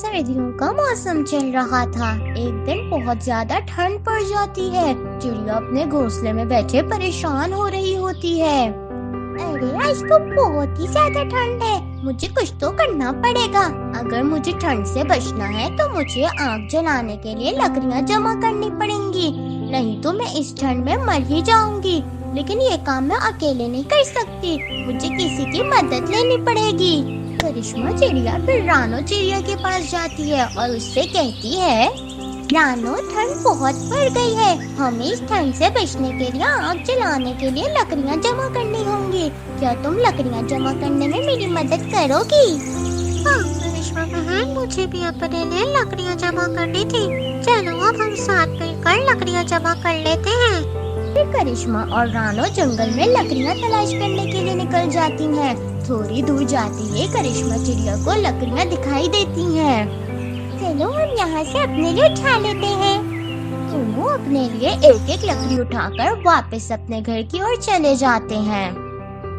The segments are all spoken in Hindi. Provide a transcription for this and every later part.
सर्दियों का मौसम चल रहा था। एक दिन बहुत ज्यादा ठंड पड़ जाती है। चिड़िया अपने घोंसले में बैठे परेशान हो रही होती है। अरे आज तो बहुत ही ज्यादा ठंड है, मुझे कुछ तो करना पड़ेगा। अगर मुझे ठंड से बचना है तो मुझे आग जलाने के लिए लकड़ियाँ जमा करनी पड़ेंगी, नहीं तो मैं इस ठंड में मर ही जाऊंगी। लेकिन ये काम मैं अकेले नहीं कर सकती, मुझे किसी की मदद लेनी पड़ेगी। करिश्मा चिड़िया फिर रानो चिड़िया के पास जाती है और उससे कहती है, रानो ठंड बहुत बढ़ गई है, हमें इस ठंड से बचने के लिए आग जलाने के लिए लकड़ियाँ जमा करनी होंगी। क्या तुम लकड़ियाँ जमा करने में मेरी मदद करोगी? हाँ करिश्मा बहन, मुझे भी अपने लिए लकड़ियाँ जमा करनी थी। चलो अब हम साथ मिलकर लकड़ियाँ जमा कर लेते हैं। फिर करिश्मा और रानो जंगल में लकड़ियाँ तलाश करने के लिए निकल जाती हैं। थोड़ी दूर जाती है करिश्मा चिड़िया को लकड़ियाँ दिखाई देती हैं। चलो हम यहाँ से अपने लिए उठा लेते हैं। दोनों अपने लिए एक एक लकड़ी उठाकर वापस अपने घर की ओर चले जाते हैं।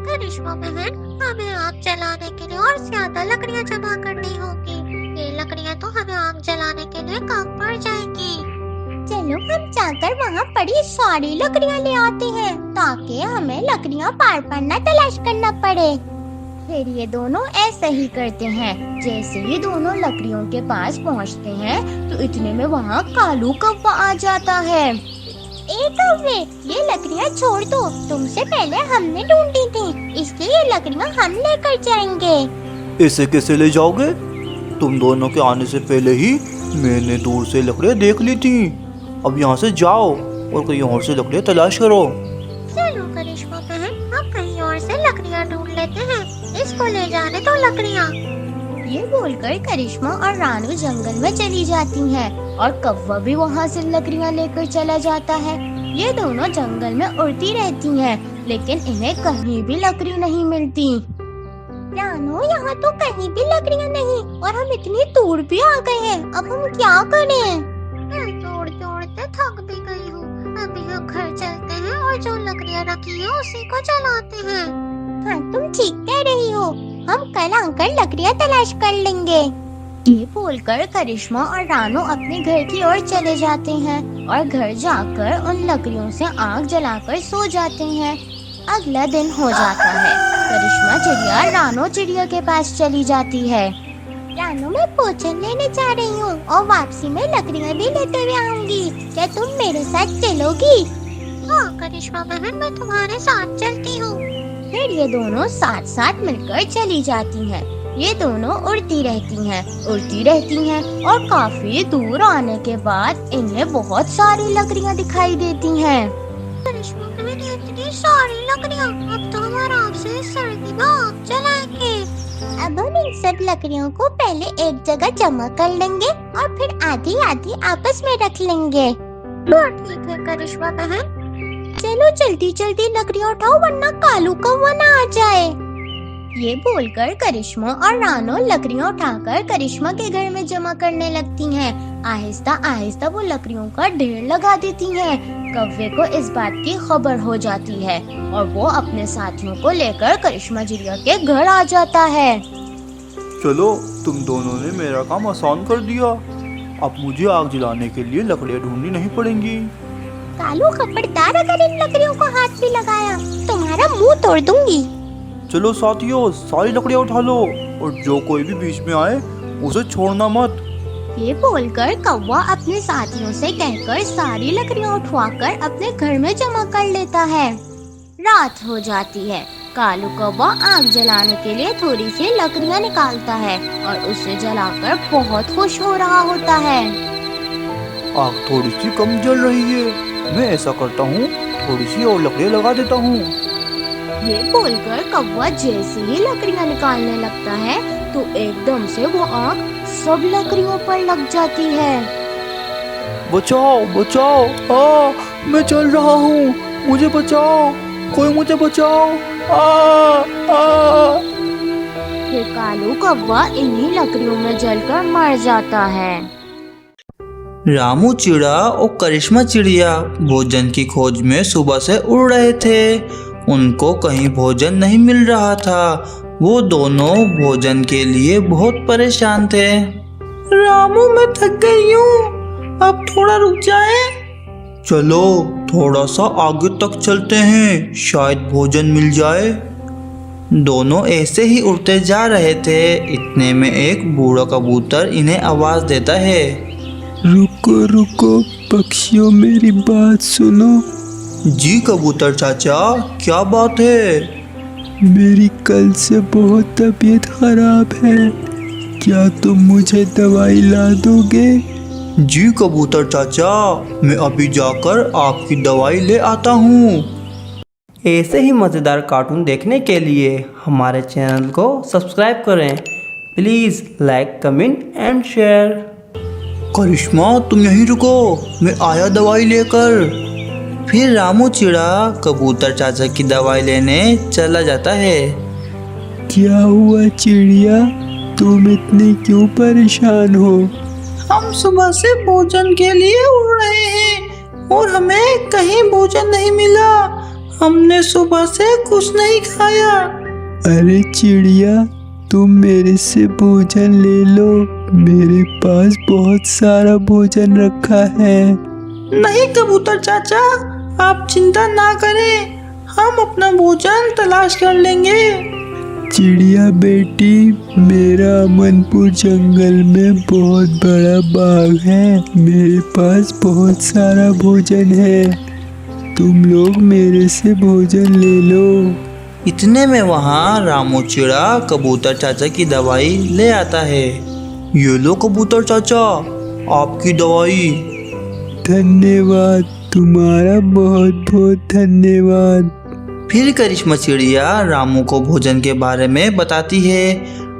करिश्मा बहन, हमें आग जलाने के लिए और ज्यादा लकड़ियाँ जमा करनी होगी। ये लकड़ियाँ तो हमें आग जलाने के लिए कम पड़ जाएंगी। चलो हम जाकर वहाँ पड़ी सारी लकड़ियाँ ले आते हैं, ताकि हमें लकड़ियाँ बार बार न तलाश करना पड़े। फिर ये दोनों ऐसा ही करते हैं। जैसे ही दोनों लकड़ियों के पास पहुँचते हैं तो इतने में वहाँ कालू कौवा आ जाता है। ए कौवे, ये लकड़ियाँ छोड़ दो, तुमसे पहले हमने ढूंढी थी, इसलिए ये लकड़ियाँ हम लेकर जाएंगे। इसे कैसे ले जाओगे? तुम दोनों के आने से पहले ही मैंने दूर से लकड़ियाँ देख ली थी। अब यहाँ से जाओ और कहीं और से लकड़ियाँ तलाश करो। चलो करिश्मा बहन, हम कहीं और से लकड़ियाँ ढूंढ लेते हैं। इसको ले जाने दो लकड़ियाँ। ये बोलकर करिश्मा और रानू जंगल में चली जाती हैं और कौवा भी वहाँ से लकड़ियाँ लेकर चला जाता है। ये दोनों जंगल में उड़ती रहती हैं, लेकिन इन्हें कहीं भी लकड़ी नहीं मिलती। रानू, यहाँ तो कहीं भी लकड़ियाँ नहीं और हम इतनी दूर भी आ गए हैं, अब हम क्या करें? मैं दौड़ते दौड़ते थक भी गई हूँ। अभी हम घर चलते हैं और जो लकड़ियाँ रखी है उसी को जलाते हैं। हाँ तुम ठीक कह रही हो, हम कल आकर लकड़ियाँ तलाश कर लेंगे। ये बोलकर करिश्मा और रानू अपने घर की ओर चले जाते हैं और घर जाकर उन लकड़ियों से आग जलाकर सो जाते हैं। अगला दिन हो जाता है। करिश्मा चिड़िया रानो चिड़िया के पास चली जाती है। रानू, मैं भोजन लेने जा रही हूँ और वापसी में लकड़ियाँ भी लेते हुए आऊंगी, क्या तुम मेरे साथ चलोगी? हाँ करिश्मा बहन, मैं तुम्हारे साथ चलती हूँ। फिर ये दोनों साथ साथ मिलकर चली जाती हैं। ये दोनों उड़ती रहती हैं और काफी दूर आने के बाद इन्हें बहुत सारी लकड़ियाँ दिखाई देती हैं। करिश्मा बहन, इतनी सारी लकड़ियाँ, अब तो हम आराम से सर्दी में आग जलाएंगे। अब हम इन सब लकड़ियों को पहले एक जगह जमा कर लेंगे और फिर आधी आधी आपस में रख लेंगे। हाँ ठीक है करिश्मा बहन। चलो जल्दी जल्दी लकड़ियाँ उठाओ, वरना कालू कौवा ना आ जाए। ये बोलकर करिश्मा और रानो लकड़ियाँ उठाकर करिश्मा के घर में जमा करने लगती हैं। आहिस्ता आहिस्ता वो लकड़ियों का ढेर लगा देती हैं। कौवे को इस बात की खबर हो जाती है और वो अपने साथियों को लेकर करिश्मा चिड़िया के घर आ जाता है। चलो, तुम दोनों ने मेरा काम आसान कर दिया। अब मुझे आग जलाने के लिए लकड़ियाँ ढूंढनी नहीं पड़ेंगी। कालू, खबरदार अगर इन लकड़ियों को हाथ भी लगाया तुम्हारा मुंह तोड़ दूंगी। चलो साथियों, सारी लकड़ियाँ उठा लो और जो कोई भी बीच में आए उसे छोड़ना मत। ये बोलकर कौवा अपने साथियों से कहकर सारी लकड़ियाँ उठवाकर अपने घर में जमा कर लेता है। रात हो जाती है। कालू कौवा आग जलाने के लिए थोड़ी सी लकड़ियाँ निकालता है और उसे जलाकर बहुत खुश हो रहा होता है। आग थोड़ी सी कम जल रही है, मैं ऐसा करता हूँ, थोड़ी सी और लकड़ियाँ लगा देता हूँ। ये बोलकर कौवा जैसे ही लकड़ियाँ निकालने लगता है तो एकदम से वो आग सब लकड़ियों पर लग जाती है। बचाओ बचाओ, मैं चल रहा हूँ, मुझे बचाओ, कोई मुझे बचाओ। फिर कालू कौवा इन्हीं लकड़ियों में जलकर मर जाता है। रामू चिड़ा और करिश्मा चिड़िया भोजन की खोज में सुबह से उड़ रहे थे। उनको कहीं भोजन नहीं मिल रहा था। वो दोनों भोजन के लिए बहुत परेशान थे। रामू मैं थक गई हूँ, अब थोड़ा रुक जाए। चलो थोड़ा सा आगे तक चलते हैं, शायद भोजन मिल जाए। दोनों ऐसे ही उड़ते जा रहे थे, इतने में एक बूढ़ा कबूतर इन्हें आवाज देता है। रुको रुको पक्षियों, मेरी बात सुनो। जी कबूतर चाचा, क्या बात है? मेरी कल से बहुत तबीयत खराब है, क्या तुम मुझे दवाई ला दोगे? जी कबूतर चाचा, मैं अभी जाकर आपकी दवाई ले आता हूँ। ऐसे ही मज़ेदार कार्टून देखने के लिए हमारे चैनल को सब्सक्राइब करें। Please like, comment and share. Karishma तुम यहीं रुको, मैं आया दवाई लेकर। फिर रामू चिड़ा कबूतर चाचा की दवाई लेने चला जाता है। क्या हुआ चिड़िया, तुम इतनी क्यों परेशान हो? हम सुबह से भोजन के लिए उड़ रहे हैं और हमें कहीं भोजन नहीं मिला। हमने सुबह से कुछ नहीं खाया। अरे चिड़िया, तुम मेरे से भोजन ले लो, मेरे पास बहुत सारा भोजन रखा है। नहीं कबूतर चाचा, आप चिंता ना करें, हम अपना भोजन तलाश कर लेंगे। चिड़िया बेटी, मेरा अमनपुर जंगल में बहुत बड़ा बाग है, मेरे पास बहुत सारा भोजन है, तुम लोग मेरे से भोजन ले लो। इतने में वहाँ रामू चिड़ा कबूतर चाचा की दवाई ले आता है। ये लो कबूतर चाचा, आपकी दवाई। धन्यवाद, तुम्हारा बहुत बहुत धन्यवाद। फिर करिश्मा चिड़िया रामू को भोजन के बारे में बताती है।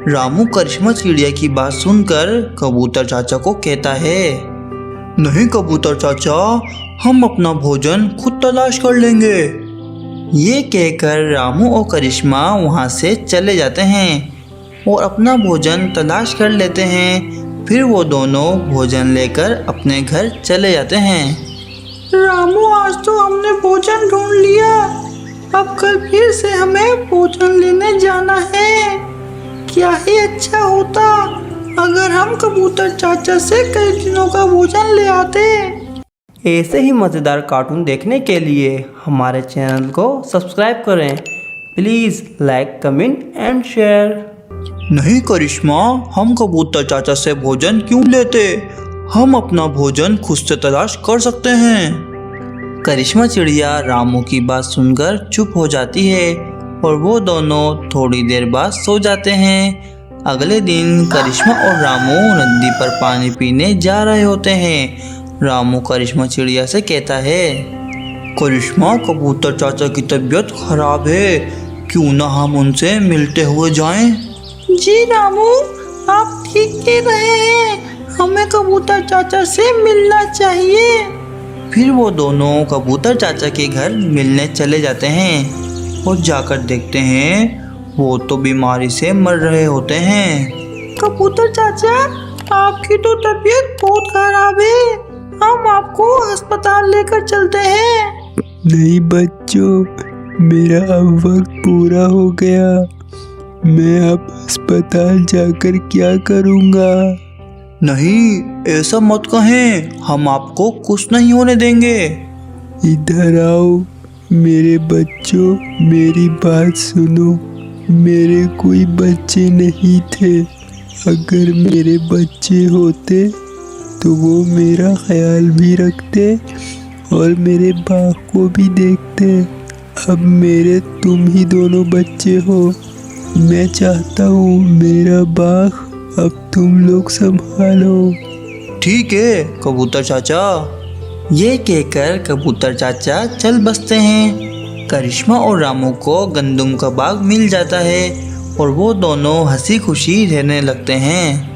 रामू करिश्मा चिड़िया की बात सुनकर कबूतर चाचा को कहता है, नहीं कबूतर चाचा, हम अपना भोजन खुद तलाश कर लेंगे। ये कहकर रामू और करिश्मा वहाँ से चले जाते हैं और अपना भोजन तलाश कर लेते हैं। फिर वो दोनों भोजन लेकर अपने घर चले जाते हैं। रामू, आज तो हमने भोजन ढूंढ लिया, अब कल फिर से हमें भोजन लेने जाना है। क्या ही अच्छा होता अगर हम कबूतर चाचा से कई दिनों का भोजन ले आते। ऐसे ही मज़ेदार कार्टून देखने के लिए हमारे चैनल को सब्सक्राइब करें। Please like, comment and share. नहीं करिश्मा, हम कबूतर चाचा से भोजन क्यों लेते, हम अपना भोजन खुद से तलाश कर सकते हैं। करिश्मा चिड़िया रामू की बात सुनकर चुप हो जाती है और वो दोनों थोड़ी देर बाद सो जाते हैं। अगले दिन करिश्मा और रामू नदी पर पानी पीने जा रहे होते हैं। रामू करिश्मा चिड़िया से कहता है, करिश्मा, कबूतर चाचा की तबीयत खराब है, क्यों ना हम उनसे मिलते हुए जाएं? जी रामू, आप ठीक कह रहे हैं, हमें कबूतर चाचा से मिलना चाहिए। फिर वो दोनों कबूतर चाचा के घर मिलने चले जाते हैं और जाकर देखते हैं वो तो बीमारी से मर रहे होते हैं। कबूतर चाचा, आपकी तो तबीयत बहुत खराब है, हम आपको अस्पताल लेकर चलते हैं। नहीं बच्चों, मेरा अब वक्त पूरा हो गया, मैं अब अस्पताल जाकर क्या करूँगा? नहीं, ऐसा मत कहें, हम आपको कुछ नहीं होने देंगे। इधर आओ मेरे बच्चों, मेरी बात सुनो, मेरे कोई बच्चे नहीं थे, अगर मेरे बच्चे होते तो वो मेरा ख्याल भी रखते और मेरे बाग को भी देखते। अब मेरे तुम ही दोनों बच्चे हो, मैं चाहता हूँ मेरा बाग अब तुम लोग संभालो। ठीक है कबूतर चाचा। ये कहकर कबूतर चाचा चल बसते हैं। करिश्मा और रामू को गंदम का बाग मिल जाता है और वो दोनों हंसी खुशी रहने लगते हैं।